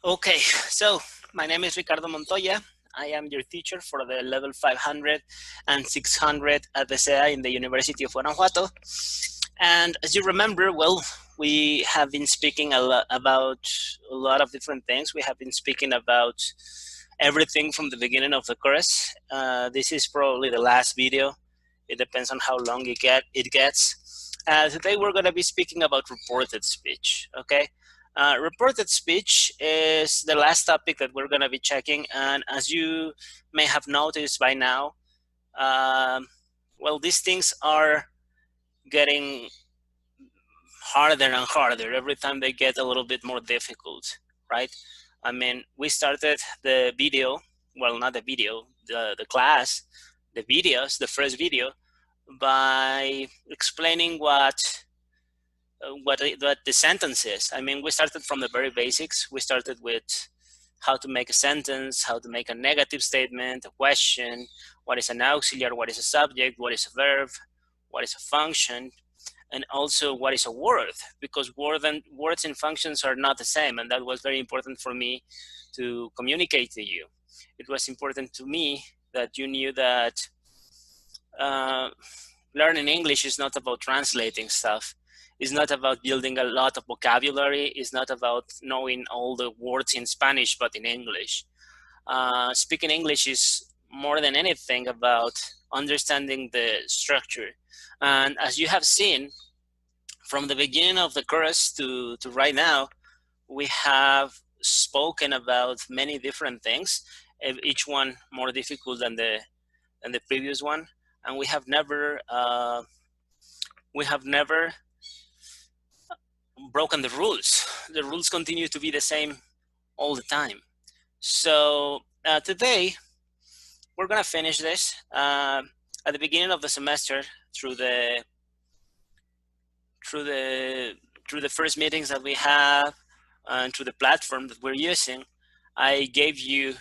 Okay, so my name is Ricardo Montoya. I am your teacher for the level 500 and 600 at the SEA in the University of Guanajuato. And as you remember, well, we have been speaking about a lot of different things. We have been speaking about everything from the beginning of the course. This is probably the last video. It depends on how long it gets. Today we're going to be speaking about reported speech, okay? Reported speech is the last topic that we're going to be checking, and as you may have noticed by now, well, these things are getting harder and harder every time. They get a little bit more difficult, right? I mean, we started the video, well, not the video, the class, the videos, the first video, by explaining what the sentence is. I mean, we started from the very basics. We started with how to make a sentence, how to make a negative statement, a question, what is an auxiliary, what is a subject, what is a verb, what is a function, and also what is a word, because words and functions are not the same, and that was very important for me to communicate to you. It was important to me that you knew that learning English is not about translating stuff. It's not about building a lot of vocabulary. It's not about knowing all the words in Spanish, but in English. Speaking English is more than anything about understanding the structure. And as you have seen, from the beginning of the course to right now, we have spoken about many different things, each one more difficult than the previous one. And we have never broken the rules. The rules continue to be the same all the time. So today we're gonna finish this. At the beginning of the semester, through the first meetings that we have and through the platform that we're using, I gave you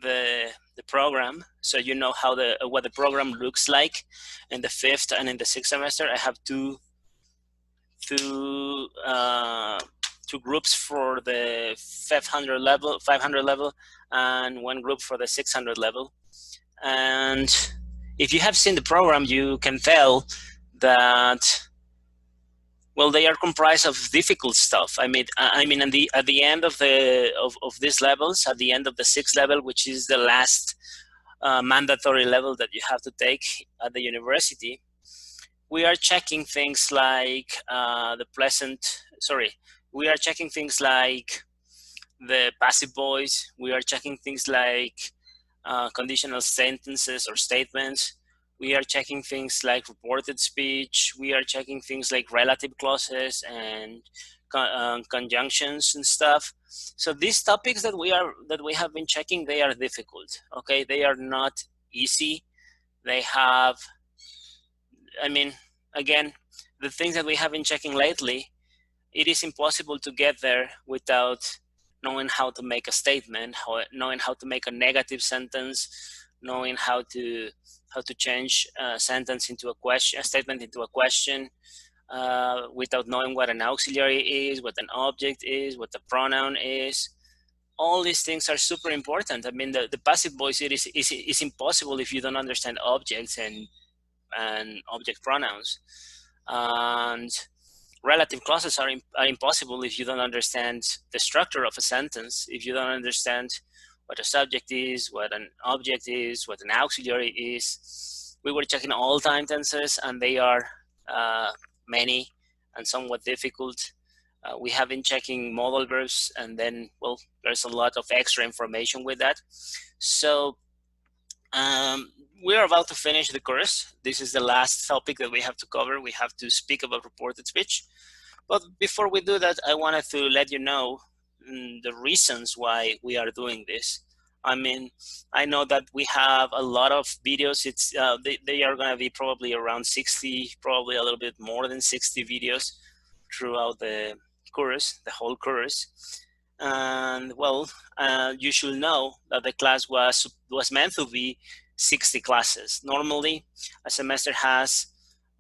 the program, so you know how what the program looks like in the 5th and in the 6th semester. I have two groups for the 500 level and one group for the 600 level. And if you have seen the program, you can tell that, well, they are comprised of difficult stuff. I mean, at the end of these levels, at the end of the 6th level, which is the last mandatory level that you have to take at the university, we are checking things like we are checking things like the passive voice. We are checking things like conditional sentences or statements. We are checking things like reported speech. We are checking things like relative clauses and conjunctions and stuff. So these topics that we have been checking, they are difficult. Okay, they are not easy. They have, I mean, again, the things that we have been checking lately, it is impossible to get there without knowing how to make a statement, knowing how to make a negative sentence, knowing how to change a sentence into a question, a statement into a question, without knowing what an auxiliary is, what an object is, what a pronoun is. All these things are super important. I mean, the passive voice, it is impossible if you don't understand objects and object pronouns. And relative clauses are impossible if you don't understand the structure of a sentence, if you don't understand what a subject is, what an object is, what an auxiliary is. We were checking all time tenses, and they are many and somewhat difficult. We have been checking modal verbs, and then, well, there's a lot of extra information with that. So we're about to finish the course. This is the last topic that we have to cover. We have to speak about reported speech. But before we do that, I wanted to let you know the reasons why we are doing this. I mean, I know that we have a lot of videos. It's they are going to be probably around 60, probably a little bit more than 60 videos throughout the course, the whole course. And well, you should know that the class was meant to be 60 classes. Normally, a semester has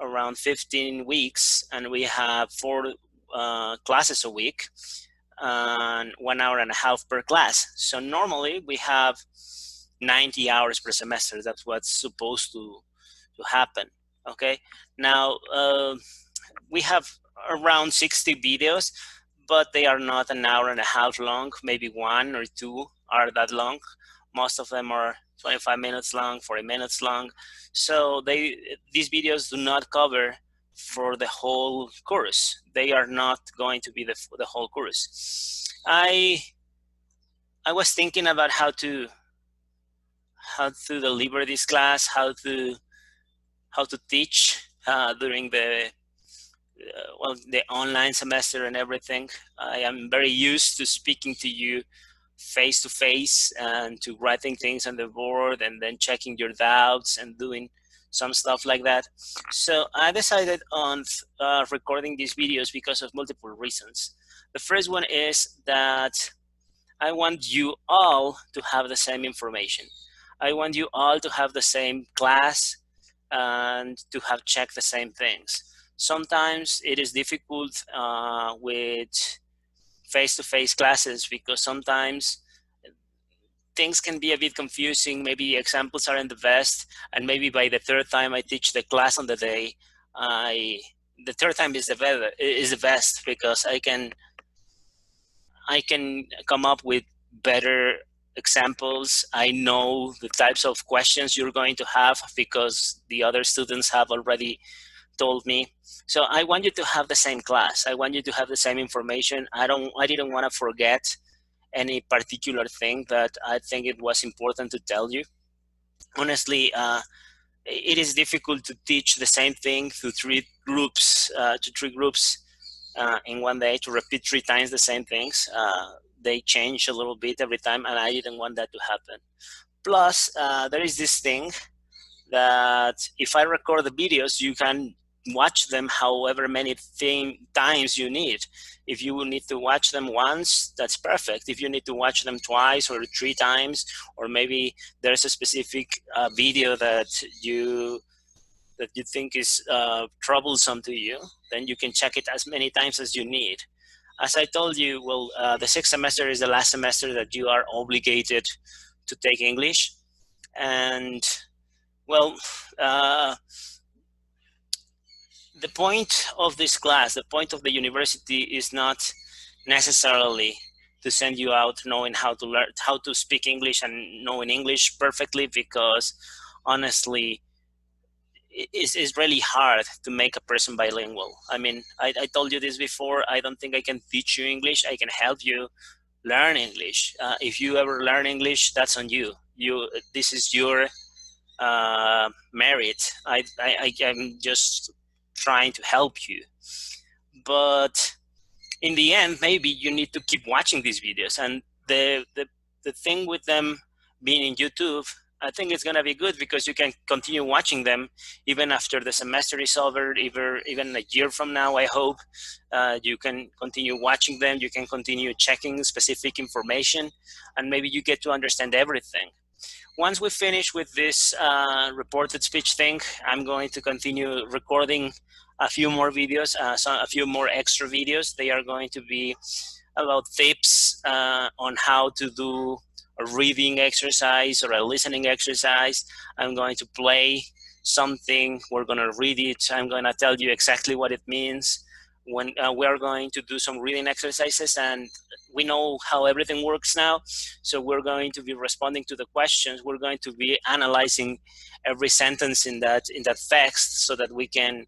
around 15 weeks, and we have 4 classes a week. and 1 hour and a half per class. So normally we have 90 hours per semester. That's what's supposed to happen. Okay. Now we have around 60 videos, but they are not an hour and a half long. Maybe 1 or 2 are that long. Most of them are 25 minutes long, 40 minutes long. So these videos do not cover for the whole course. They are not going to be the whole course. I was thinking about how to deliver this class, how to teach during the the online semester and everything. I am very used to speaking to you face to face and to writing things on the board and then checking your doubts and doing some stuff like that. So I decided on recording these videos because of multiple reasons. The first one is that I want you all to have the same information. I want you all to have the same class and to have checked the same things. Sometimes it is difficult with face-to-face classes because sometimes things can be a bit confusing. Maybe examples aren't the best, and maybe by the third time I teach the class on the day, the third time is the best because I can come up with better examples. I know the types of questions you're going to have because the other students have already told me. So I want you to have the same class. I want you to have the same information. I didn't want to forget any particular thing that I think it was important to tell you. Honestly, it is difficult to teach the same thing to three groups in one day, to repeat 3 times the same things. They change a little bit every time, and I didn't want that to happen. Plus, there is this thing that if I record the videos, you can watch them however many times you need. If you need to watch them once, that's perfect. If you need to watch them twice or 3 times, or maybe there's a specific video that you think is troublesome to you, then you can check it as many times as you need. As I told you, well, the 6th semester is the last semester that you are obligated to take English. And, well, the point of this class, the point of the university is not necessarily to send you out knowing how to speak English and knowing English perfectly, because honestly, it's really hard to make a person bilingual. I mean, I told you this before. I don't think I can teach you English. I can help you learn English. If you ever learn English, that's on you. This is your merit. I'm just trying to help you. But in the end, maybe you need to keep watching these videos. And the thing with them being in YouTube, I think it's going to be good because you can continue watching them even after the semester is over, even a year from now, I hope. You can continue watching them. You can continue checking specific information, and maybe you get to understand everything. Once we finish with this reported speech thing, I'm going to continue recording a few more videos, a few more extra videos. They are going to be about tips on how to do a reading exercise or a listening exercise. I'm going to play something. We're going to read it. I'm going to tell you exactly what it means. When we are going to do some reading exercises, and we know how everything works now, so we're going to be responding to the questions. We're going to be analyzing every sentence in that text so that we can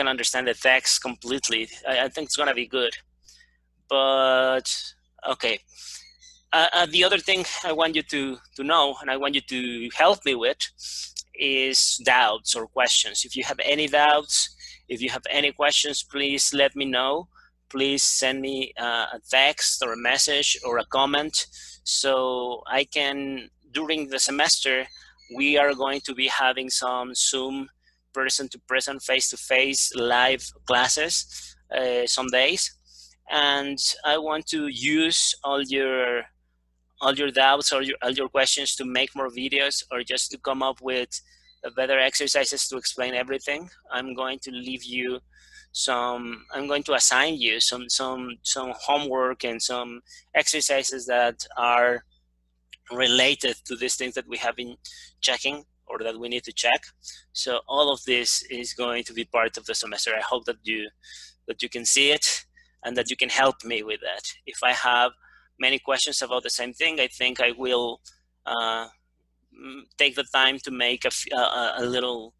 understand the text completely. I think it's going to be good. But okay, the other thing I want you to know, and I want you to help me with, is doubts or questions. If you have any doubts, if you have any questions, please let me know. Please send me a text or a message or a comment, so I can, during the semester, we are going to be having some Zoom person-to-person, face-to-face live classes some days. And I want to use all your doubts or all your questions to make more videos, or just to come up with better exercises to explain everything, I'm going to leave you I'm going to assign you some homework and some exercises that are related to these things that we have been checking or that we need to check. So all of this is going to be part of the semester. I hope that you can see it and that you can help me with that. If I have many questions about the same thing, I think I will take the time to make a little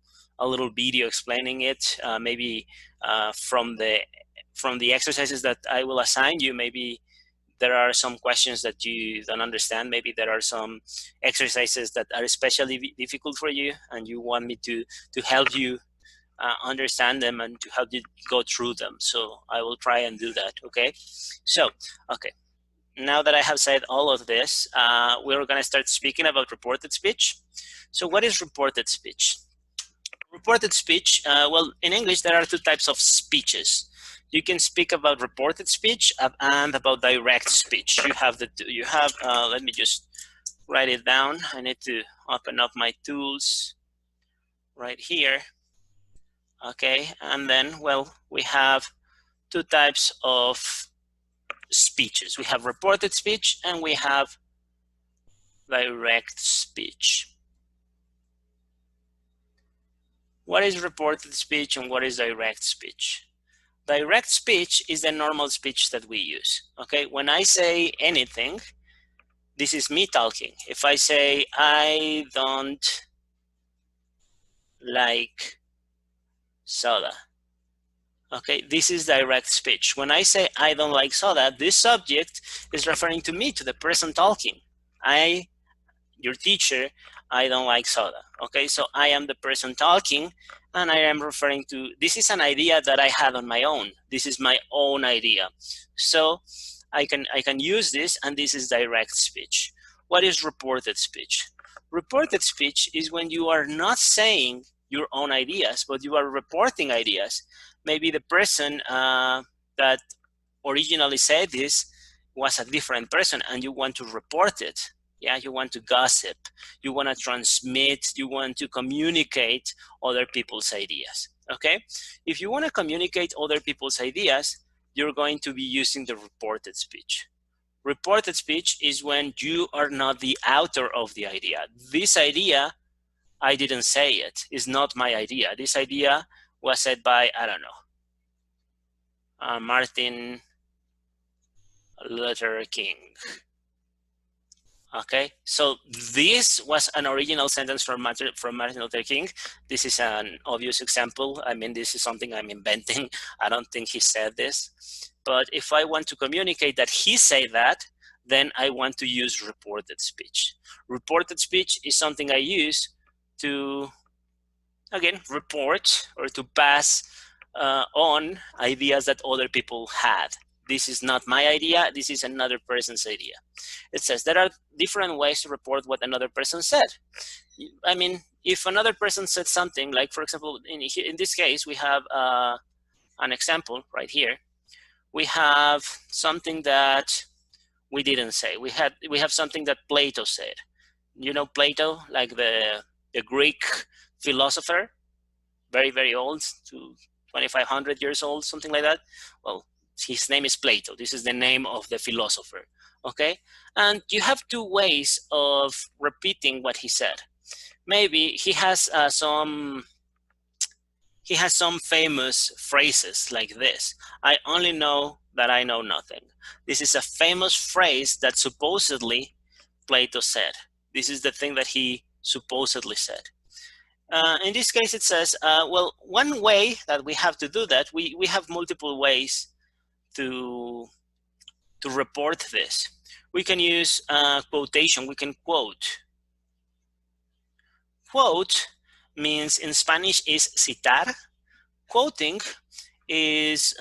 video explaining it. Maybe from the exercises that I will assign you, maybe there are some questions that you don't understand. Maybe there are some exercises that are especially difficult for you, and you want me to help you understand them and to help you go through them. So I will try and do that. Okay. So okay. Now that I have said all of this, we're going to start speaking about reported speech. So what is reported speech? Reported speech, well, in English, there are two types of speeches. You can speak about reported speech and about direct speech. Let me just write it down. I need to open up my tools right here. Okay, and then, well, we have two types of speeches. We have reported speech and we have direct speech. What is reported speech and what is direct speech? Direct speech is the normal speech that we use. Okay, when I say anything, this is me talking. If I say, I don't like soda, okay, this is direct speech. When I say I don't like soda, this subject is referring to me, to the person talking. Your teacher, I don't like soda. Okay, so I am the person talking, and I am referring to, this is an idea that I had on my own. This is my own idea. So I can use this, and this is direct speech. What is reported speech? Reported speech is when you are not saying your own ideas, but you are reporting ideas. Maybe the person that originally said this was a different person, and you want to report it. Yeah, you want to gossip, you want to transmit, you want to communicate other people's ideas. Okay, if you want to communicate other people's ideas, you're going to be using the reported speech. Reported speech is when you are not the author of the idea. This idea, I didn't say it. It's not my idea. This idea was said by, I don't know, Martin Luther King. Okay, so this was an original sentence from Martin Luther King. This is an obvious example. I mean, this is something I'm inventing. I don't think he said this. But if I want to communicate that he said that, then I want to use reported speech. Reported speech is something I use to, again, report or to pass on ideas that other people had. This is not my idea. This is another person's idea. It says there are different ways to report what another person said. I mean, if another person said something, like, for example, in this case, we have an example right here. We have something that we didn't say. We have something that Plato said. You know Plato, like the Greek philosopher, very, very old, to 2,500 years old, something like that. Well, his name is Plato. This is the name of the philosopher. Okay, and you have two ways of repeating what he said. Maybe he has some famous phrases like this. I only know that I know nothing. This is a famous phrase that supposedly Plato said. This is the thing that he supposedly said. In this case, it says, well, one way that we have to do that, we have multiple ways to report this. We can use quotation. We can quote. Quote means in Spanish is citar. Quoting is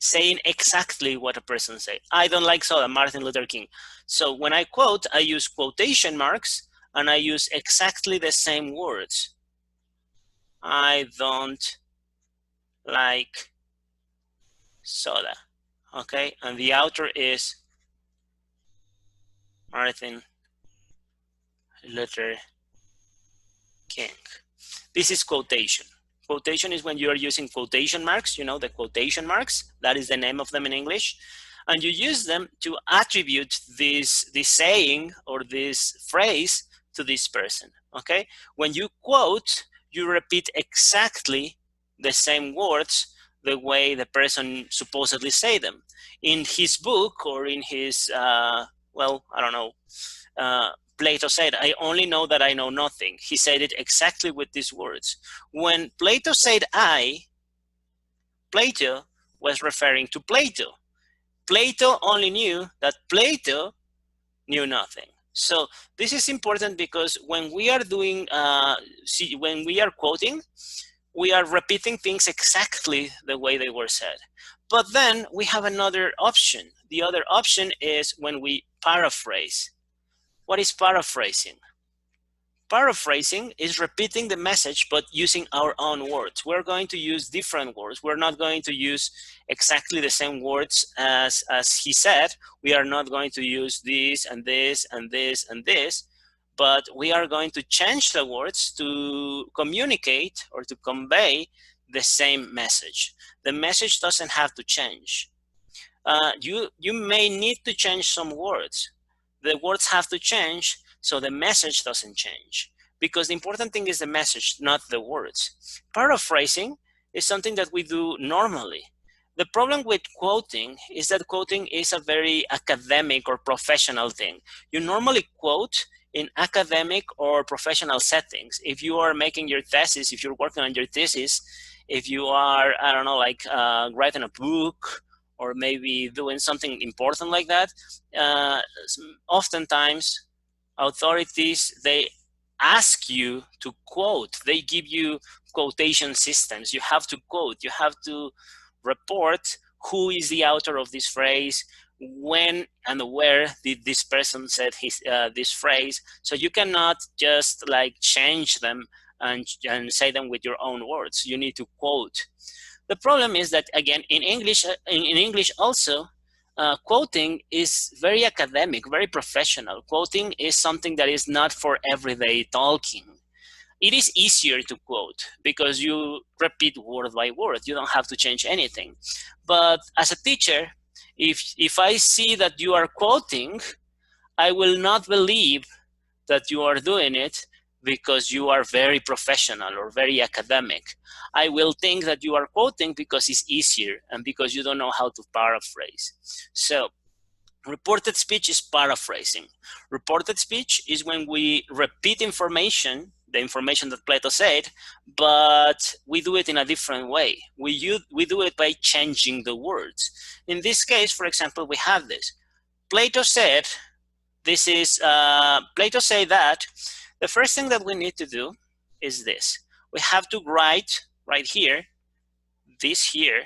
saying exactly what a person said. I don't like soda, Martin Luther King. So when I quote, I use quotation marks and I use exactly the same words. I don't like soda. Okay, and the author is Martin Luther king. This is quotation. Quotation is when you are using quotation marks, you know, the quotation marks, that is the name of them in English. And you use them to attribute this saying or this phrase to this person, okay? When you quote, you repeat exactly the same words the way the person supposedly say them. In his book or in his, well, I don't know, Plato said, I only know that I know nothing. He said it exactly with these words. When Plato said I, Plato was referring to Plato. Plato only knew that Plato knew nothing. So this is important because when we are doing, when we are quoting, we are repeating things exactly the way they were said. But then we have another option. The other option is when we paraphrase. What is paraphrasing? Paraphrasing is repeating the message but using our own words. We're going to use different words. We're not going to use exactly the same words as he said. We are not going to use this and this and this and this, but we are going to change the words to communicate or to convey the same message. The message doesn't have to change. You may need to change some words. The words have to change so the message doesn't change, because the important thing is the message, not the words. Paraphrasing is something that we do normally. The problem with quoting is that quoting is a very academic or professional thing. You normally quote in academic or professional settings. If you are making your thesis, if you're working on your thesis, if you are, I don't know, like writing a book, or maybe doing something important like that, oftentimes authorities, they ask you to quote. They give you quotation systems. You have to quote. You have to report who is the author of this phrase, when and where did this person said this phrase. So you cannot just like change them and say them with your own words. You need to quote. The problem is that, again, in English also, quoting is very academic, very professional. Quoting is something that is not for everyday talking. It is easier to quote because you repeat word by word. You don't have to change anything. But as a teacher, if I see that you are quoting, I will not believe that you are doing it because you are very professional or very academic. I will think that you are quoting because it's easier and because you don't know how to paraphrase. So reported speech is paraphrasing. Reported speech is when we repeat information, the information that Plato said, but we do it in a different way. We do it by changing the words. In this case, for example, we have this. Plato said, this is, Plato said that. The first thing that we need to do is this. We have to write right here, this here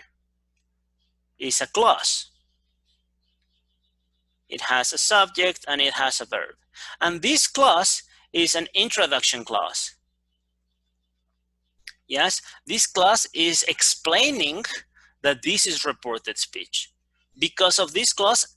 is a clause. It has a subject and it has a verb. And this clause is an introduction clause. Yes, this clause is explaining that this is reported speech. Because of this clause,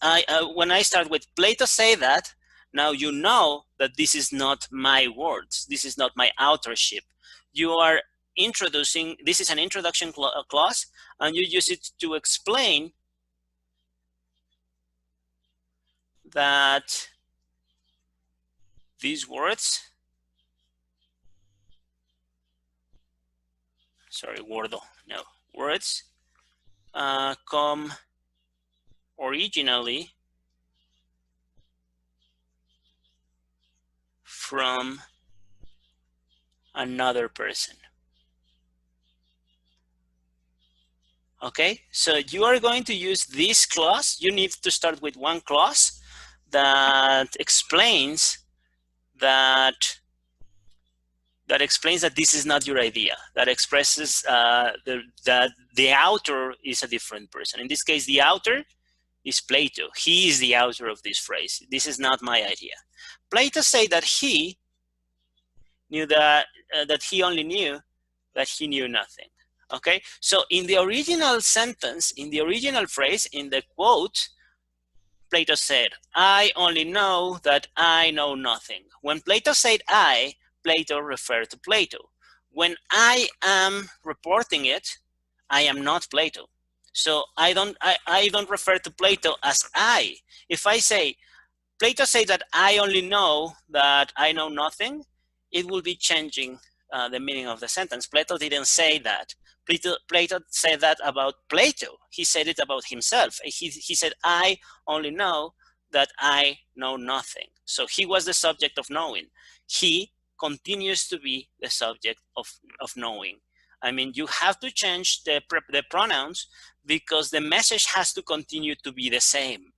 when I start with Plato say that, now you know that this is not my words. This is not my authorship. You are introducing, this is an introduction clause, and you use it to explain that these words, words come originally from another person. Okay, so you are going to use this clause. You need to start with one clause that explains that this is not your idea, that expresses that the author is a different person. In this case, the author is Plato. He is the author of this phrase. This is not my idea. Plato said that he knew that he only knew that he knew nothing. Okay, so in the original sentence, in the original phrase, in the quote, Plato said, I only know that I know nothing. When Plato said I, Plato refer to Plato. When I am reporting it, I am not Plato. So I don't refer to Plato as I. If I say, Plato said that I only know that I know nothing, it will be changing the meaning of the sentence. Plato didn't say that. Plato said that about Plato. He said it about himself. He said, I only know that I know nothing. So he was the subject of knowing. He continues to be the subject of knowing. I mean, you have to change the pronouns because the message has to continue to be the same.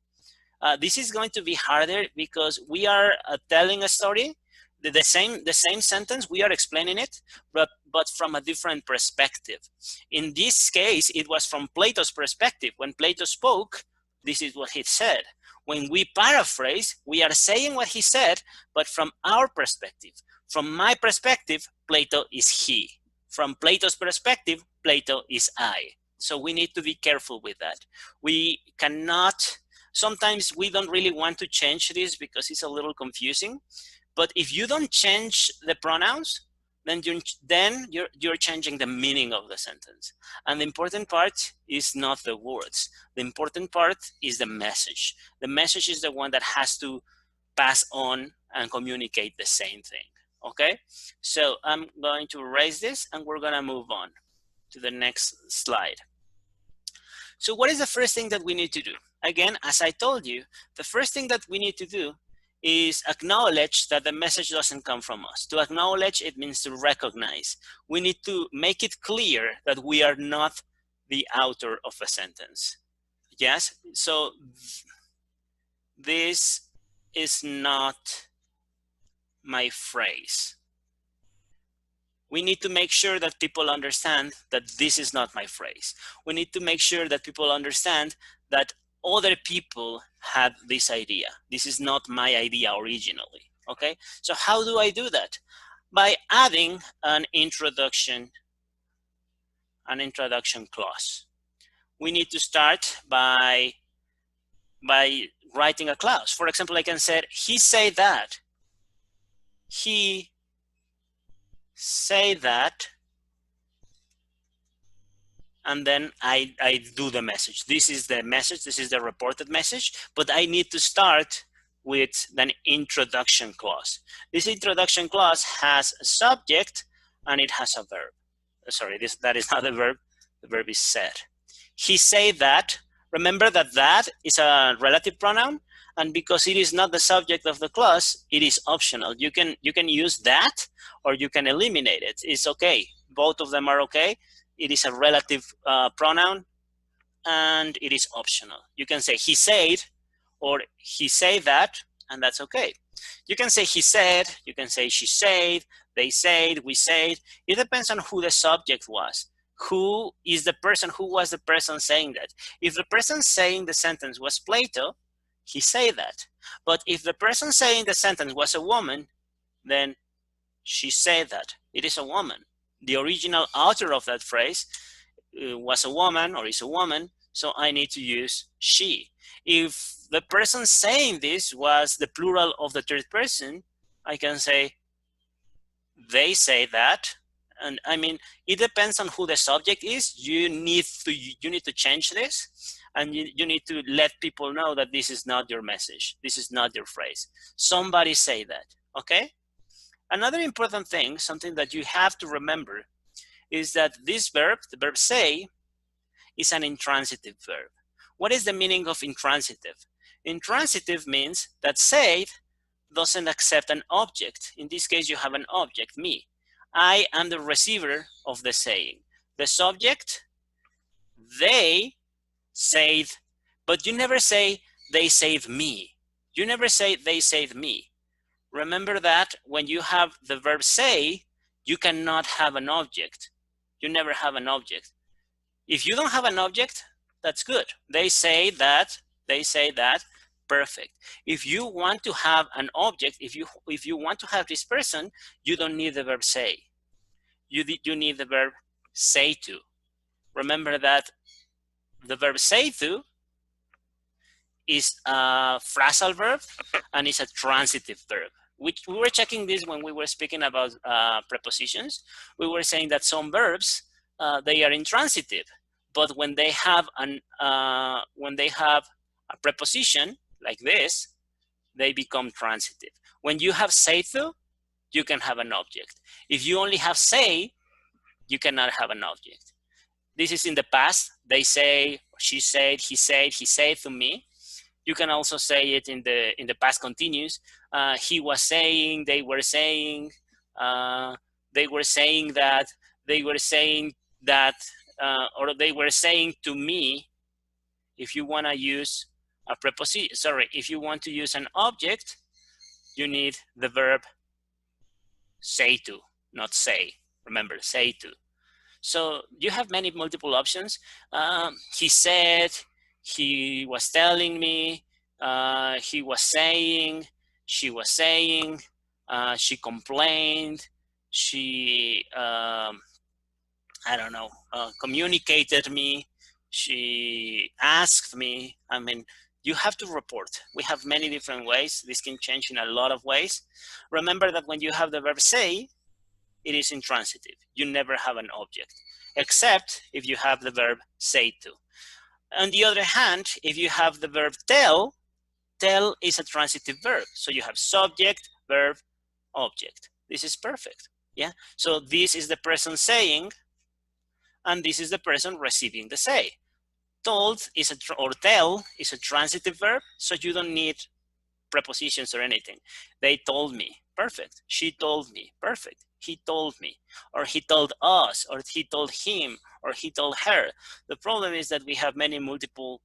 This is going to be harder because we are telling a story, the same sentence, we are explaining it, but from a different perspective. In this case, it was from Plato's perspective. When Plato spoke, this is what he said. When we paraphrase, we are saying what he said, but from our perspective. From my perspective, Plato is he. From Plato's perspective, Plato is I. So we need to be careful with that. We cannot, sometimes we don't really want to change this because it's a little confusing. But if you don't change the pronouns, then you're changing the meaning of the sentence. And the important part is not the words. The important part is the message. The message is the one that has to pass on and communicate the same thing. Okay? So I'm going to erase this and we're going to move on to the next slide. So what is the first thing that we need to do? Again, as I told you, the first thing that we need to do is acknowledge that the message doesn't come from us. To acknowledge, it means to recognize. We need to make it clear that we are not the author of a sentence. Yes, so this is not my phrase. We need to make sure that people understand that this is not my phrase. We need to make sure that people understand that other people had this idea. This is not my idea originally, okay? So how do I do that? By adding an introduction clause. We need to start by writing a clause. For example, I can say, he say that. He say that, and then I do the message. This is the message, this is the reported message, but I need to start with an introduction clause. This introduction clause has a subject and it has a verb. Sorry, that is not a verb, the verb is said. He say that. Remember that that is a relative pronoun, and because it is not the subject of the clause, it is optional. You can use that or you can eliminate it. It's okay. Both of them are okay. It is a relative pronoun and it is optional. You can say he said or he say that, and that's okay. You can say he said, you can say she said, they said, we said. It depends on who the subject was. Who is the person, who was the person saying that? If the person saying the sentence was Plato, he said that. But if the person saying the sentence was a woman, then she said that. It is a woman. The original author of that phrase was a woman or is a woman, so I need to use she. If the person saying this was the plural of the third person, I can say they say that. And I mean, it depends on who the subject is. You need to change this, and you need to let people know that this is not your message. This is not your phrase. Somebody say that, okay? Another important thing, something that you have to remember, is that this verb, the verb say, is an intransitive verb. What is the meaning of intransitive? Intransitive means that say doesn't accept an object. In this case, you have an object, me. I am the receiver of the saying. The subject, they said, but you never say they saved me. You never say they saved me. Remember that when you have the verb say, you cannot have an object. You never have an object. If you don't have an object, that's good. They say that, perfect. If you want to have an object, if you want to have this person, you don't need the verb say. You need the verb say to. Remember that the verb say to is a phrasal verb and it's a transitive verb. we were checking this when we were speaking about prepositions. We were saying that some verbs, they are intransitive, but when they have a preposition like this, they become transitive. When you have say to, you can have an object. If you only have say, you cannot have an object. This is in the past. They say, she said, he said to me. You can also say it in the past continuous. He was saying, they were saying, they were saying that, they were saying that, or they were saying to me. If you want to use a preposition, sorry, if you want to use an object, you need the verb say to, not say. Remember, say to. So you have many multiple options. He said, he was telling me, he was saying, she was saying, she complained, she, I don't know, communicated me, she asked me. I mean, you have to report. We have many different ways. This can change in a lot of ways. Remember that when you have the verb say, it is intransitive. You never have an object, except if you have the verb say to. On the other hand, if you have the verb tell, tell is a transitive verb. So you have subject, verb, object. This is perfect. Yeah. So this is the person saying, and this is the person receiving the say. Told is or tell is a transitive verb, so you don't need prepositions or anything. They told me. Perfect. She told me. Perfect. He told me, or he told us, or he told him, or he told her. The problem is that we have many multiple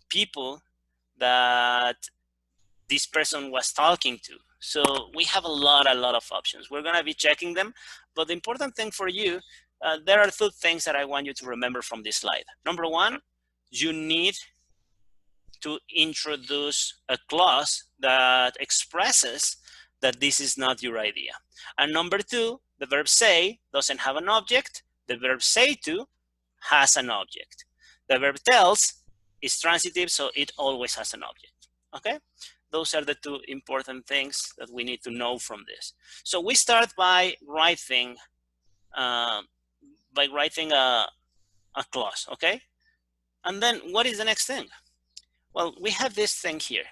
people that this person was talking to. So we have a lot of options. We're going to be checking them. But the important thing for you, there are two things that I want you to remember from this slide. Number one, you need to introduce a clause that expresses that this is not your idea. And number two, the verb say doesn't have an object. The verb say to has an object. The verb tells is transitive, so it always has an object. Okay? Those are the two important things that we need to know from this. So we start by writing a clause, okay? And then what is the next thing? Well, we have this thing here.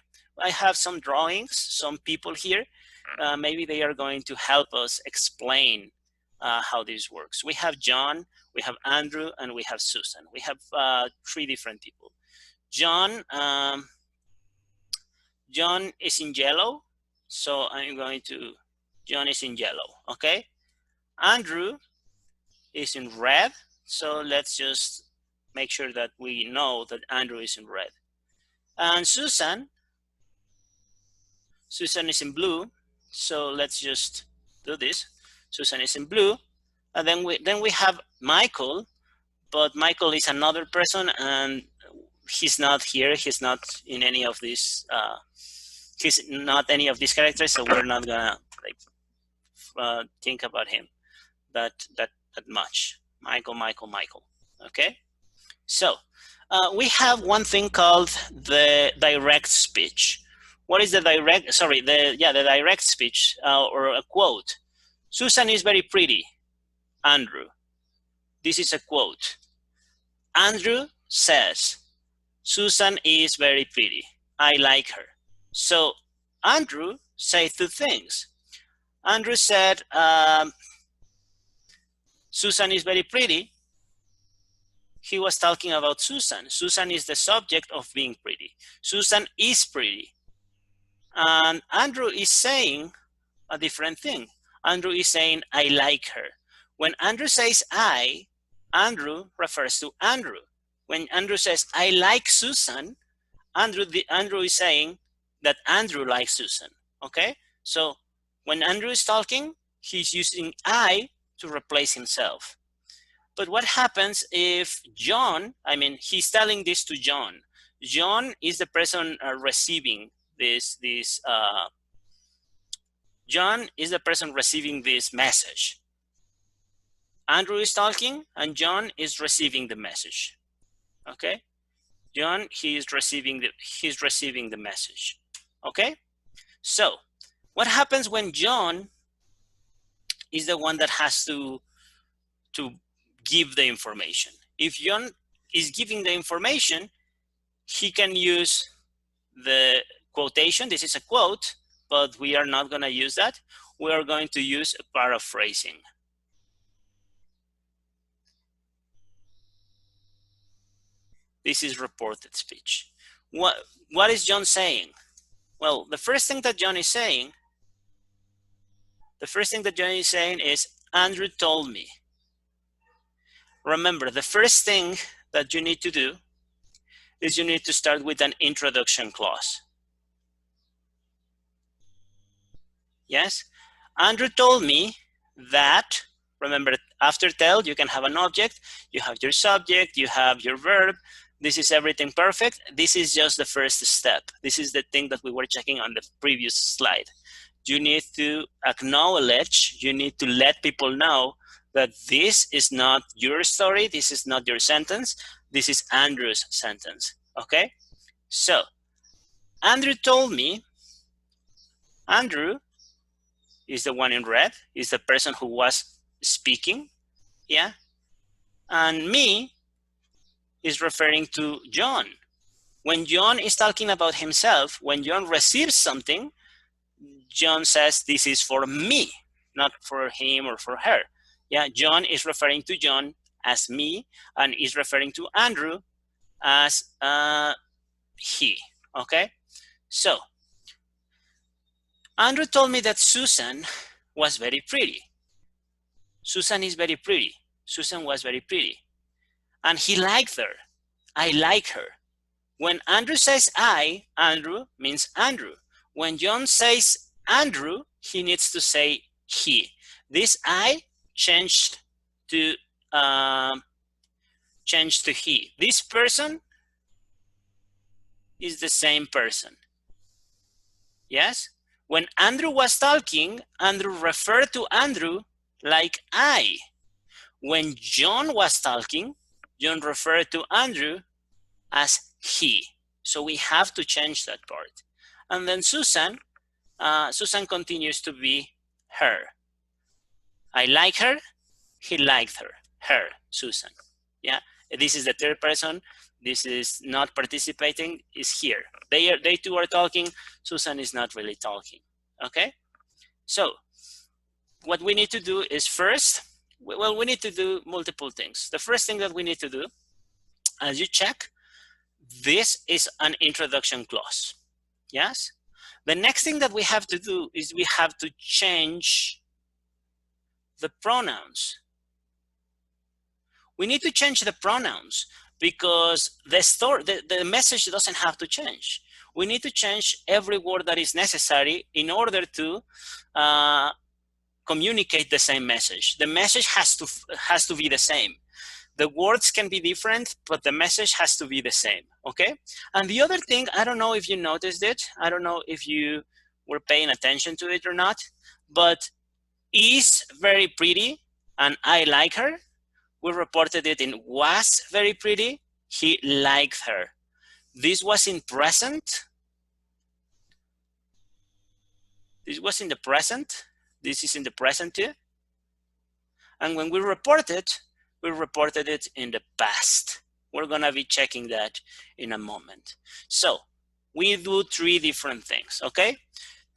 I have some drawings, some people here. Maybe they are going to help us explain how this works. We have John, we have Andrew, and we have Susan. We have three different people. John is in yellow, so I'm going to, John is in yellow, okay? Andrew is in red, so let's just make sure that we know that Andrew is in red. And Susan is in blue, so let's just do this. Susan is in blue, and then we have Michael, but Michael is another person, and he's not here. He's not in any of these. He's not any of these characters, so we're not gonna think about him that much. Michael. Okay, so we have one thing called the direct speech. What is the direct? Sorry, the direct speech or a quote. Susan is very pretty. Andrew. This is a quote. Andrew says, Susan is very pretty. I like her. So Andrew said two things. Andrew said, Susan is very pretty. He was talking about Susan. Susan is the subject of being pretty. Susan is pretty. And Andrew is saying a different thing. Andrew is saying, I like her. When Andrew says I, Andrew refers to Andrew. When Andrew says, I like Susan, Andrew is saying that Andrew likes Susan, okay? So when Andrew is talking, he's using I to replace himself. But what happens if John, he's telling this to John. John is the person receiving this John is the person receiving this message. Andrew is talking and John is receiving the message. Okay? John, he's receiving the message. Okay? So What happens when John is the one that has to give the information? If John is giving the information, he can use the quotation. This is a quote, but we are not going to use that. We are going to use a paraphrasing. This is reported speech. What is John saying? Well, the first thing that John is saying is, Andrew told me. Remember, the first thing that you need to do is you need to start with an introduction clause. Yes? Andrew told me that, remember, after tell, you can have an object, you have your subject, you have your verb. This is everything perfect. This is just the first step. This is the thing that we were checking on the previous slide. You need to acknowledge, you need to let people know that this is not your story, this is not your sentence, this is Andrew's sentence, okay? So, Andrew told me, Andrew is the one in red, is the person who was speaking, yeah? And me is referring to John. When John is talking about himself, when John receives something, John says, this is for me, not for him or for her. Yeah, John is referring to John as me and is referring to Andrew as he, okay? So, Andrew told me that Susan was very pretty. Susan is very pretty. Susan was very pretty. And he liked her. I like her. When Andrew says I, Andrew means Andrew. When John says Andrew, he needs to say he. This I changed to he. This person is the same person. Yes? When Andrew was talking, Andrew referred to Andrew like I. When John was talking, John referred to Andrew as he. So we have to change that part. And then Susan, Susan continues to be her. I like her, he liked her. Her, Susan. Yeah, this is the third person. This is not participating, is here. They two are talking, Susan is not really talking, okay? So what we need to do is first, well, we need to do multiple things. The first thing that we need to do, as you check, this is an introduction clause, yes? The next thing that we have to do is we have to change the pronouns. We need to change the pronouns because the message doesn't have to change. We need to change every word that is necessary in order to communicate the same message. The message has to be the same. The words can be different, but the message has to be the same, okay? And the other thing, I don't know if you noticed it. I don't know if you were paying attention to it or not, but is very pretty and I like her. We reported it in was very pretty, he liked her. This was in present. This was in the present. This is in the present too. And when we reported it in the past. We're gonna be checking that in a moment. So we do three different things, okay?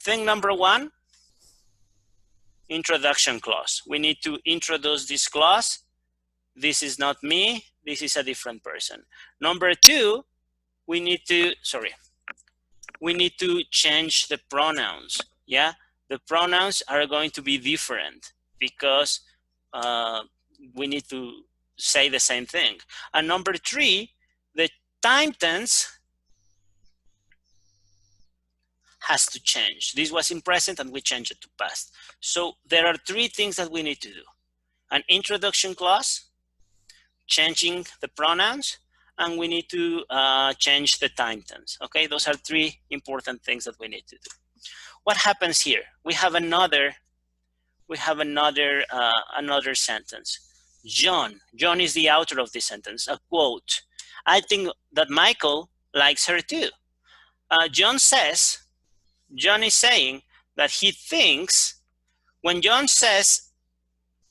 Thing number one, introduction clause. We need to introduce this clause. This is not me, this is a different person. Number two, we need to change the pronouns, yeah? The pronouns are going to be different because we need to say the same thing. And number three, the time tense has to change. This was in present and we changed it to past. So there are three things that we need to do. An introduction clause, changing the pronouns, and we need to change the time tense. Okay, those are three important things that we need to do. What happens here? We have another sentence. John is the author of this sentence, a quote. I think that Michael likes her too. John is saying that he thinks, when John says,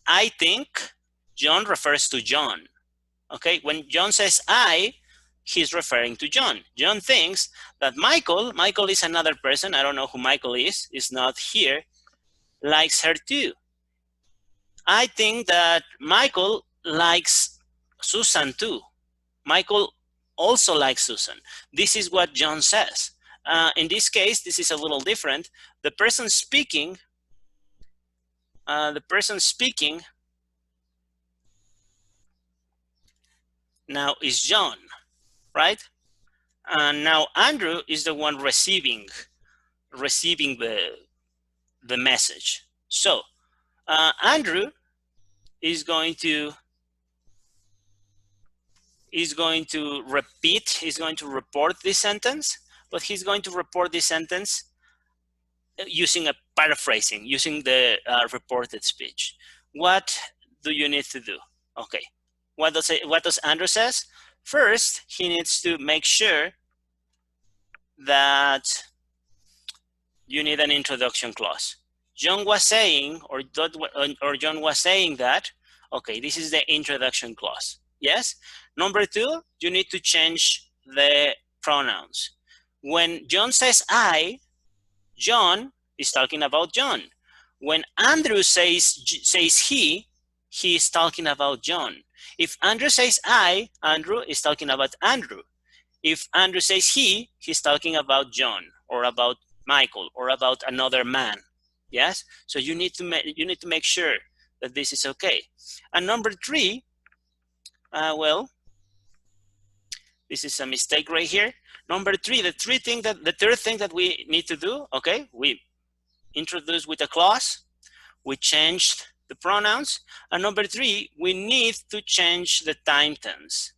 I think, John refers to John. Okay, when John says I, he's referring to John. John thinks that Michael is another person, I don't know who Michael is not here, likes her too. I think that Michael likes Susan too. Michael also likes Susan. This is what John says. In this case, this is a little different. The person speaking now is John, right? And now Andrew is the one receiving the message. So Andrew is going to report this sentence, but he's going to report this sentence using a paraphrasing, using the reported speech. What do you need to do? Okay, what does Andrew says? First, he needs to make sure that you need an introduction clause. John was saying, or John was saying that, okay, this is the introduction clause. Yes. Number two, you need to change the pronouns. When John says I, John is talking about John. When Andrew says he is talking about John. If Andrew says I, Andrew is talking about Andrew. If Andrew says he's talking about John or about Michael or about another man. Yes, so you need to make sure that this is okay. And number three, well, this is a mistake right here. Number three, the third thing that we need to do, okay, we introduce with a clause, we changed the pronouns, and number three, we need to change the time tense.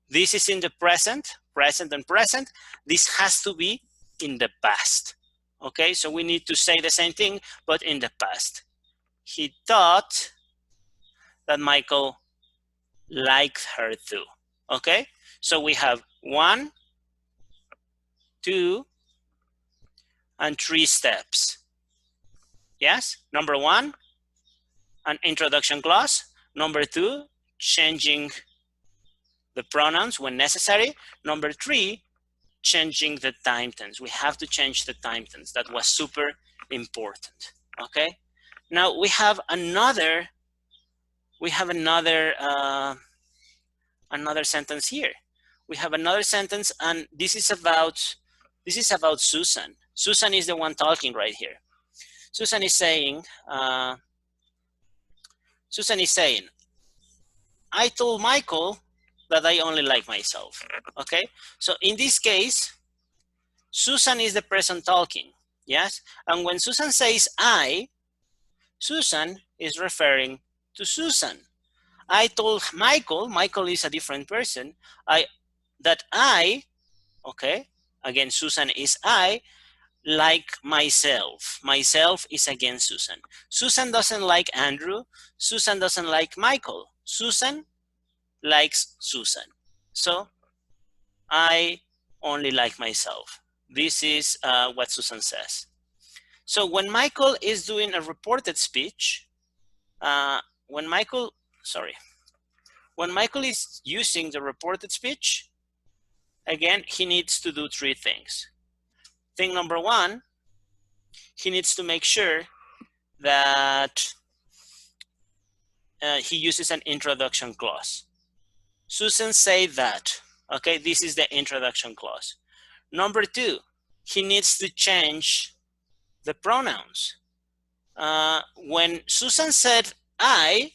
This is in the present and present. This has to be in the past. Okay, so we need to say the same thing, but in the past. He thought that Michael liked her too. Okay, so we have 1, 2, and 3 steps. Yes, number 1, an introduction clause. Number 2, changing the pronouns when necessary. Number 3, changing the time tense. We have to change the time tense. That was super important. Okay. Now we have another sentence here. We have another sentence, and this is about Susan. Susan is the one talking right here. Susan is saying, I told Michael that I only like myself. Okay, so in this case, Susan is the person talking. Yes, and when Susan says I, Susan is referring to Susan. I told Michael is a different person, okay, again, Susan is I, like myself. Myself is against Susan. Susan doesn't like Andrew. Susan doesn't like Michael. Susan likes Susan. So I only like myself. This is what Susan says. So when Michael is doing a reported speech, when Michael is using the reported speech, again, he needs to do 3 things. Thing number 1, he needs to make sure that he uses an introduction clause. Susan said that. Okay, this is the introduction clause. Number 2, he needs to change the pronouns. When Susan said I,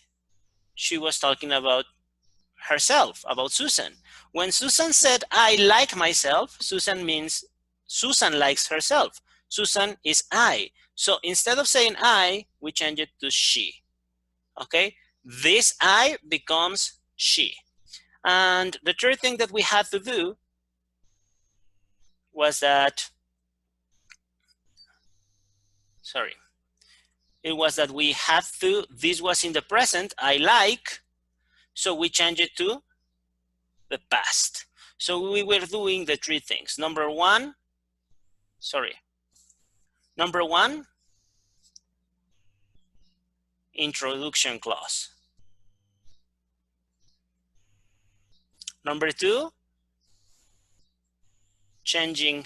she was talking about herself, about Susan. When Susan said I like myself, Susan means Susan likes herself. Susan is I. So instead of saying I, we change it to she. Okay, this I becomes she. And the third thing that we had to do was that, we had to, this was in the present, I like, so we changed it to the past. So we were doing the 3 things. Number one, introduction clause. Number 2, changing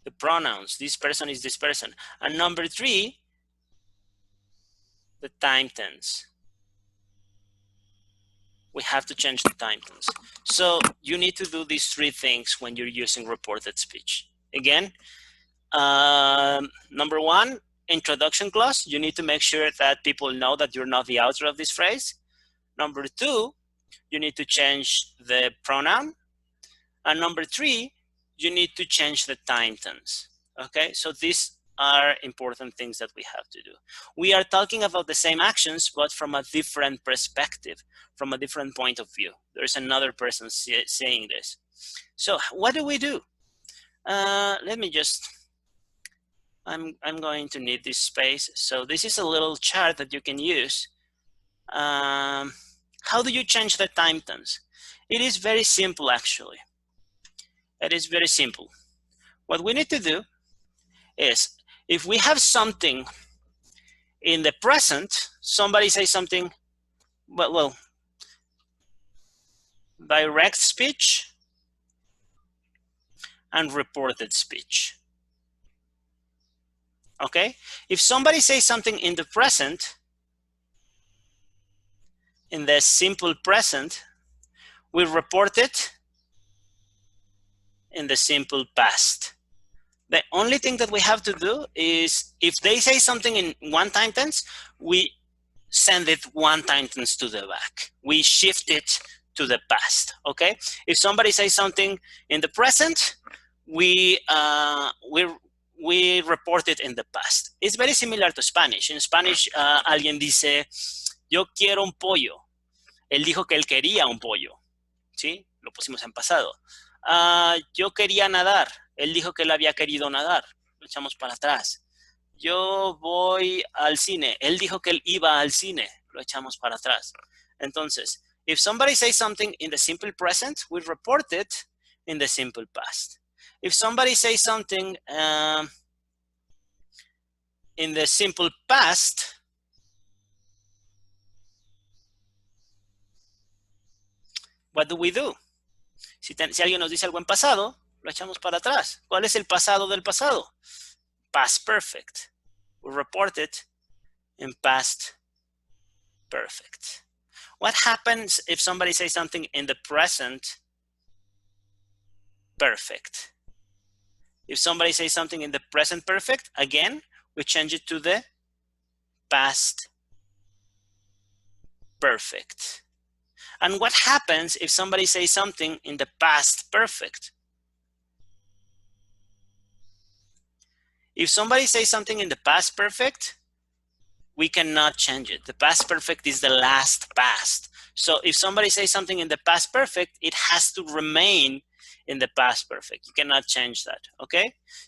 the pronouns. This person is this person. And number 3, the time tense. We have to change the time tense. So you need to do these 3 things when you're using reported speech. Again, number 1, introduction clause. You need to make sure that people know that you're not the author of this phrase. Number 2, you need to change the pronoun. And number 3, you need to change the time tense. Okay, so these are important things that we have to do. We are talking about the same actions, but from a different perspective, from a different point of view. There's another person saying this. So what do we do? Let me just, I'm going to need this space. So this is a little chart that you can use. How do you change the time tense? It is very simple, actually. It is very simple. What we need to do is, if we have something in the present, somebody says something, well, direct speech and reported speech. Okay? If somebody says something in the present, in the simple present, we report it in the simple past. The only thing that we have to do is, if they say something in one time tense, we send it one time tense to the back. We shift it to the past, okay? If somebody says something in the present, we report it in the past. It's very similar to Spanish. In Spanish, alguien dice, yo quiero un pollo. Él dijo que él quería un pollo, ¿sí? Lo pusimos en pasado. Yo quería nadar. Él dijo que él había querido nadar. Lo echamos para atrás. Yo voy al cine. Él dijo que él iba al cine. Lo echamos para atrás. Entonces, if somebody says something in the simple present, we report it in the simple past. If somebody says something in the simple past, what do we do? Si alguien nos dice algo en pasado, lo echamos para atrás. ¿Cuál es el pasado del pasado? Past perfect. We report it in past perfect. What happens if somebody says something in the present perfect? If somebody says something in the present perfect, again, we change it to the past perfect. And what happens if somebody says something in the past perfect? If somebody says something in the past perfect, we cannot change it. The past perfect is the last past. So if somebody says something in the past perfect, it has to remain in the past perfect. You cannot change that, ¿ok?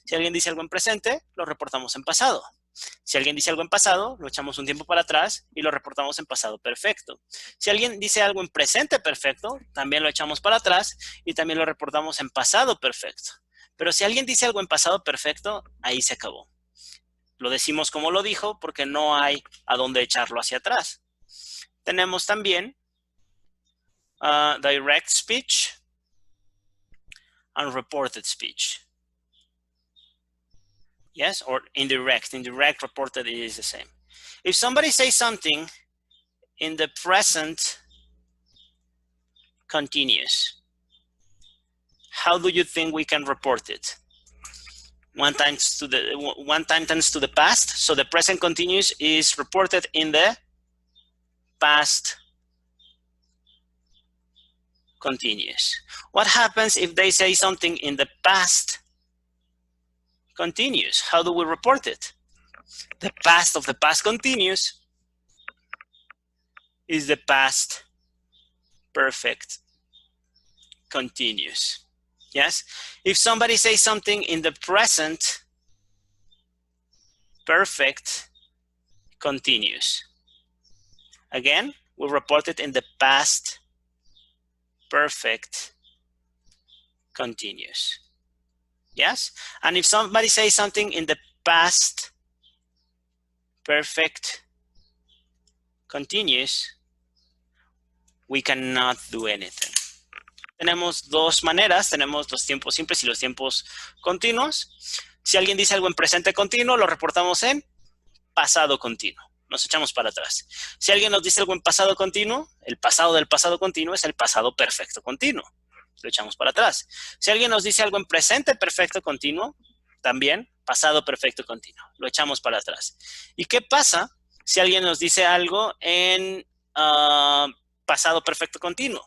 Si alguien dice algo en presente, lo reportamos en pasado. Si alguien dice algo en pasado, lo echamos un tiempo para atrás y lo reportamos en pasado perfecto. Si alguien dice algo en presente perfecto, también lo echamos para atrás y también lo reportamos en pasado perfecto. Pero si alguien dice algo en pasado perfecto, ahí se acabó. Lo decimos como lo dijo porque no hay a dónde echarlo hacia atrás. Tenemos también direct speech and reported speech. Yes, or indirect. Indirect, reported, it is the same. If somebody says something in the present continuous, how do you think we can report it? One time times to the past. So the present continuous is reported in the past continuous. What happens if they say something in the past continuous? How do we report it? The past of the past continuous is the past perfect continuous. Yes? If somebody says something in the present perfect continuous, again, we report it in the past perfect continuous. Yes? And if somebody says something in the past perfect continuous, we cannot do anything. Tenemos dos maneras, tenemos los tiempos simples y los tiempos continuos. Si alguien dice algo en presente continuo, lo reportamos en pasado continuo. Nos echamos para atrás. Si alguien nos dice algo en pasado continuo, el pasado del pasado continuo es el pasado perfecto continuo. Lo echamos para atrás. Si alguien nos dice algo en presente perfecto continuo, también pasado perfecto continuo. Lo echamos para atrás. ¿Y qué pasa si alguien nos dice algo en pasado perfecto continuo?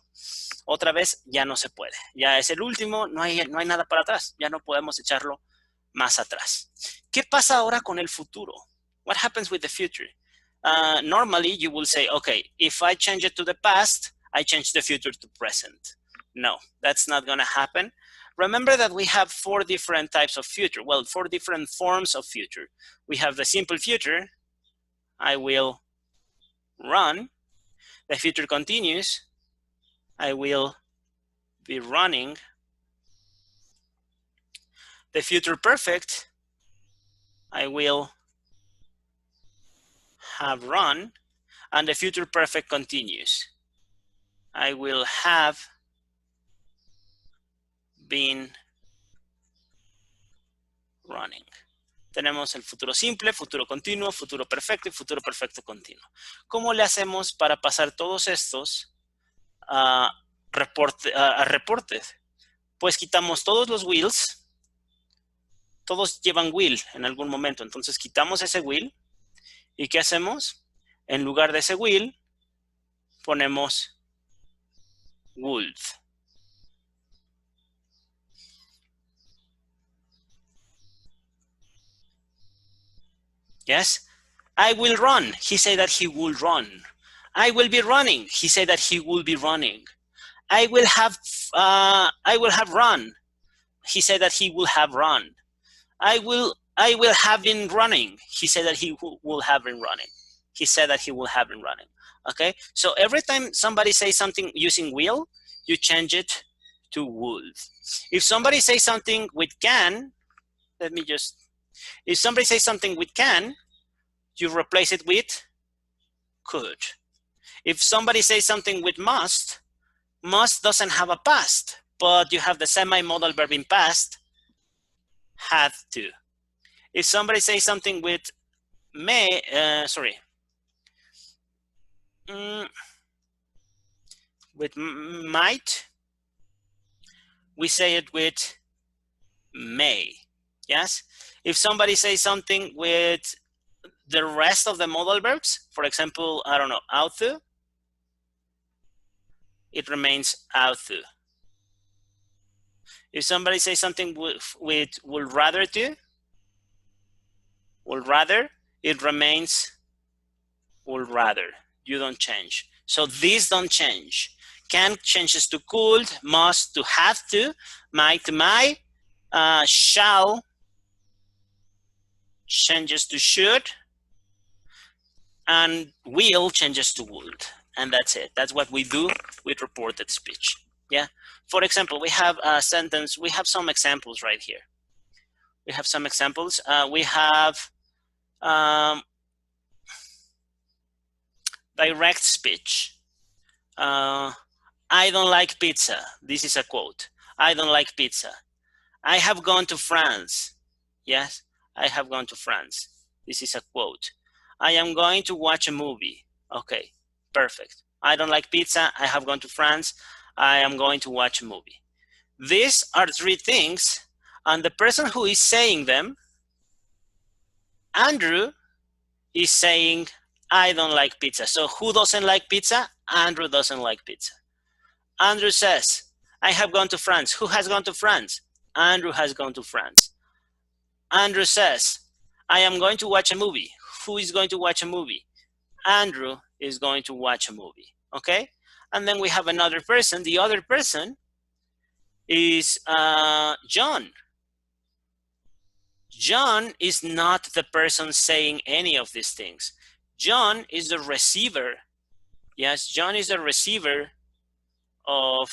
Otra vez ya no se puede. Ya es el último, no hay nada para atrás. Ya no podemos echarlo más atrás. ¿Qué pasa ahora con el futuro? What happens with the future? Normally, you will say, okay, if I change it to the past, I change the future to present. No, that's not going to happen. Remember that we have 4 different types of future. Well, 4 different forms of future. We have the simple future. I will run. The future continuous. I will be running. The future perfect. I will have run. And the future perfect continuous. I will have been running. Tenemos el futuro simple, futuro continuo, futuro perfecto y futuro perfecto continuo. ¿Cómo le hacemos para pasar todos estos a reportes? Pues quitamos todos los wills. Todos llevan will en algún momento. Entonces quitamos ese will. ¿Y qué hacemos? En lugar de ese will, ponemos would. Yes? I will run. He said that he will run. I will be running. He said that he will be running. I will have run. He said that he will have run. I will have been running. He said that he will have been running. He said that he will have been running. Okay? So every time somebody says something using will, you change it to would. If somebody says something with can, if somebody says something with can, you replace it with could. If somebody says something with must doesn't have a past, but you have the semi-modal verb in past, had to. If somebody says something with with might, we say it with may. Yes? If somebody says something with the rest of the modal verbs, for example, I don't know, ought to, it remains ought to. If somebody says something with would rather to, would rather, it remains would rather. You don't change. So these don't change. Can changes to could, must to have to, might to might, shall changes to should, and will changes to would. And that's it. That's what we do with reported speech. Yeah. For example, we have a sentence. We have some examples right here. We have some examples. We have direct speech. I don't like pizza. This is a quote. I don't like pizza. I have gone to France. Yes, I have gone to France. This is a quote. I am going to watch a movie. Okay, perfect. I don't like pizza. I have gone to France. I am going to watch a movie. These are 3 things, and the person who is saying them, Andrew, is saying, I don't like pizza. So who doesn't like pizza? Andrew doesn't like pizza. Andrew says, I have gone to France. Who has gone to France? Andrew has gone to France. Andrew says, I am going to watch a movie. Who is going to watch a movie? Andrew is going to watch a movie. Okay? And then we have another person. The other person is John. John is not the person saying any of these things. John is the receiver. Yes, John is the receiver of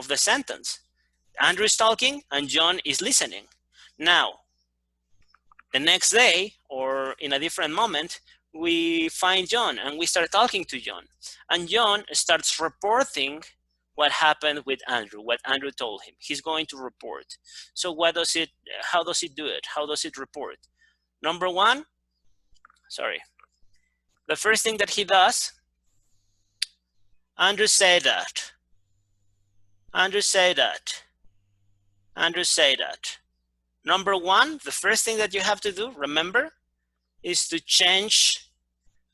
the sentence. Andrew is talking and John is listening. Now, The next day, or in a different moment, we find John and we start talking to John. And John starts reporting what happened with Andrew, what Andrew told him. He's going to report. So how does it do it? How does it report? Number one, the first thing that he does, Andrew said that. Andrew said that. Andrew said that. Number one, the first thing that you have to do, remember, is to change,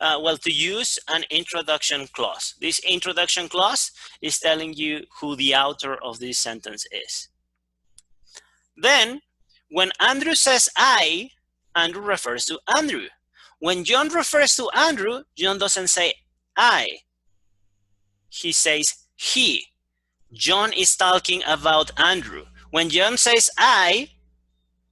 to use an introduction clause. This introduction clause is telling you who the author of this sentence is. Then, when Andrew says I, Andrew refers to Andrew. When John refers to Andrew, John doesn't say I. He says he. John is talking about Andrew. When John says I,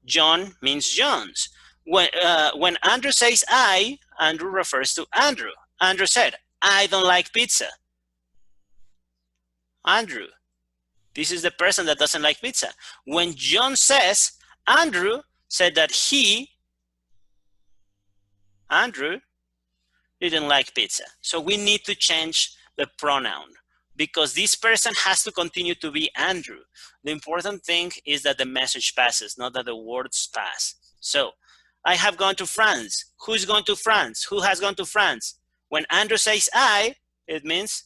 John means John's. When Andrew says I, Andrew refers to Andrew. Andrew said, I don't like pizza. Andrew. This is the person that doesn't like pizza. When John says, Andrew said that Andrew, didn't like pizza. So we need to change the pronoun because this person has to continue to be Andrew. The important thing is that the message passes, not that the words pass. So I have gone to France. Who's gone to France? Who has gone to France? When Andrew says I, it means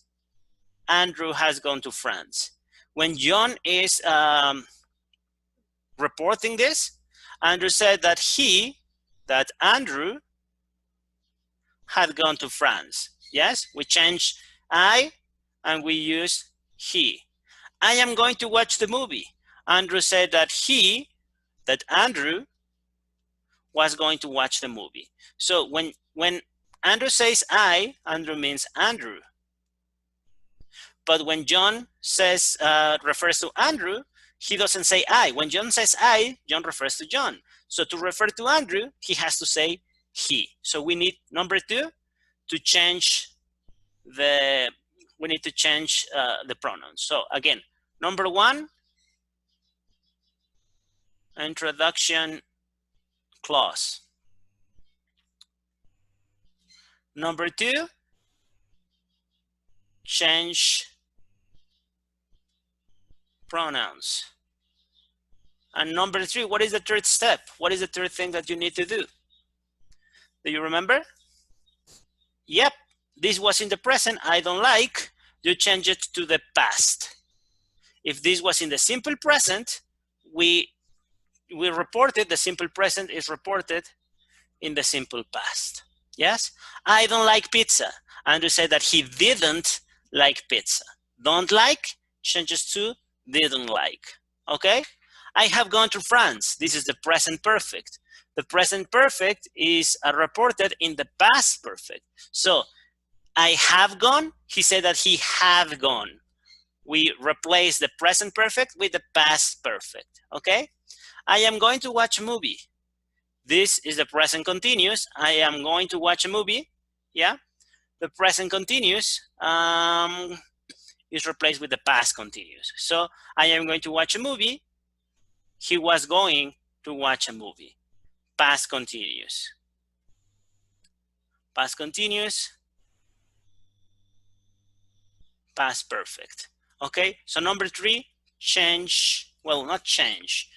Andrew has gone to France. When John is reporting this, Andrew said that Andrew had gone to France. Yes, we change I and we use he. I am going to watch the movie. Andrew said that Andrew was going to watch the movie. So when Andrew says I, Andrew means Andrew. But when John says, refers to Andrew, he doesn't say I. When John says I, John refers to John. So to refer to Andrew, he has to say he. So we need, number two, to change the pronouns. So again, number one, introduction clause. Number two, change pronouns. And number three, what is the third step? What is the third thing that you need to do? Do you remember? Yep, this was in the present, I don't like, you change it to the past. If this was in the simple present, we reported, the simple present is reported in the simple past. Yes, I don't like pizza. Andrew said that he didn't like pizza. Don't like changes to didn't like. Okay, I have gone to France. This is the present perfect. The present perfect is reported in the past perfect. So I have gone, he said that he had gone. We replace the present perfect with the past perfect, okay? I am going to watch a movie. This is the present continuous. I am going to watch a movie, yeah? The present continuous is replaced with the past continuous. So I am going to watch a movie. He was going to watch a movie. Past continuous. Past continuous. Past perfect. Okay, so number three, change, well, not change.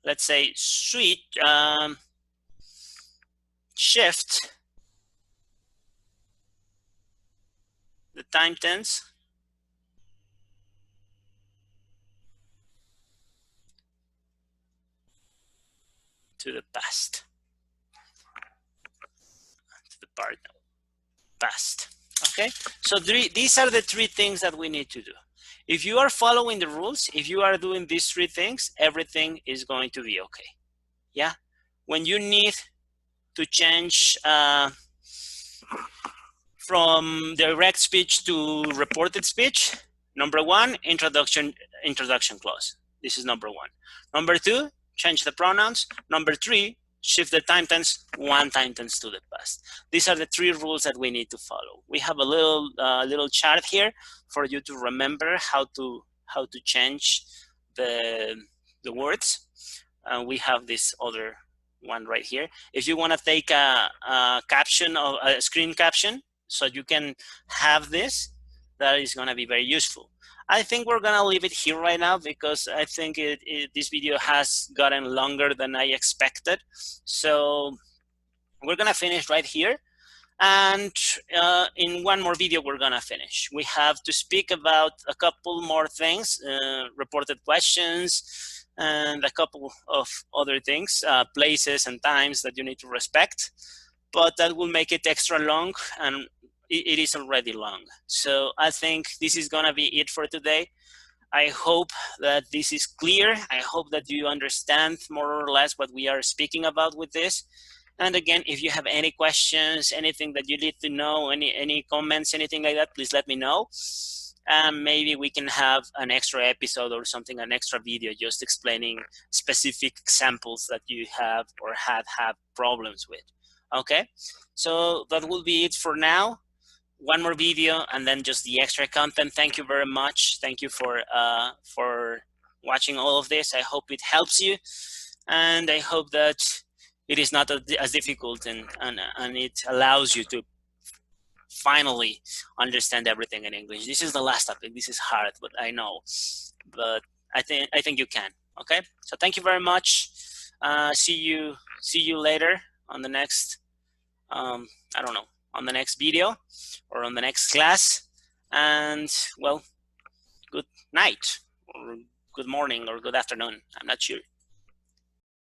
Let's say switch, shift the time tense to the past. To the part past. Okay, so these are the three things that we need to do. If you are following the rules, if you are doing these three things, everything is going to be okay. Yeah, when you need to change from direct speech to reported speech, number one, introduction clause. This is number one. Number two, change the pronouns. Number three, shift the time tense one time tense to the past. These are the three rules that we need to follow. We have a little chart here for you to remember how to change the words. We have this other one right here. If you want to take a caption or a screen caption so you can have this, that is going to be very useful. I think we're going to leave it here right now because I think this video has gotten longer than I expected. So we're going to finish right here. And in one more video, we're going to finish. We have to speak about a couple more things, reported questions, and a couple of other things, places and times that you need to respect. But that will make it extra long, and it is already long. So I think this is going to be it for today. I hope that this is clear. I hope that you understand more or less what we are speaking about with this. And again, if you have any questions, anything that you need to know, any comments, anything like that, please let me know. And maybe we can have an extra episode or something, an extra video just explaining specific examples that you have or had problems with. Okay, so that will be it for now. One more video and then just the extra content. Thank you very much. Thank you for watching all of this. I hope it helps you, and I hope that it is not as difficult, and it allows you to finally understand everything in English. This is the last topic. This is hard, but I know. But I think you can. Okay. So thank you very much. See you later on the next. I don't know, on the next video or on the next class. And well, good night or good morning or good afternoon. I'm not sure.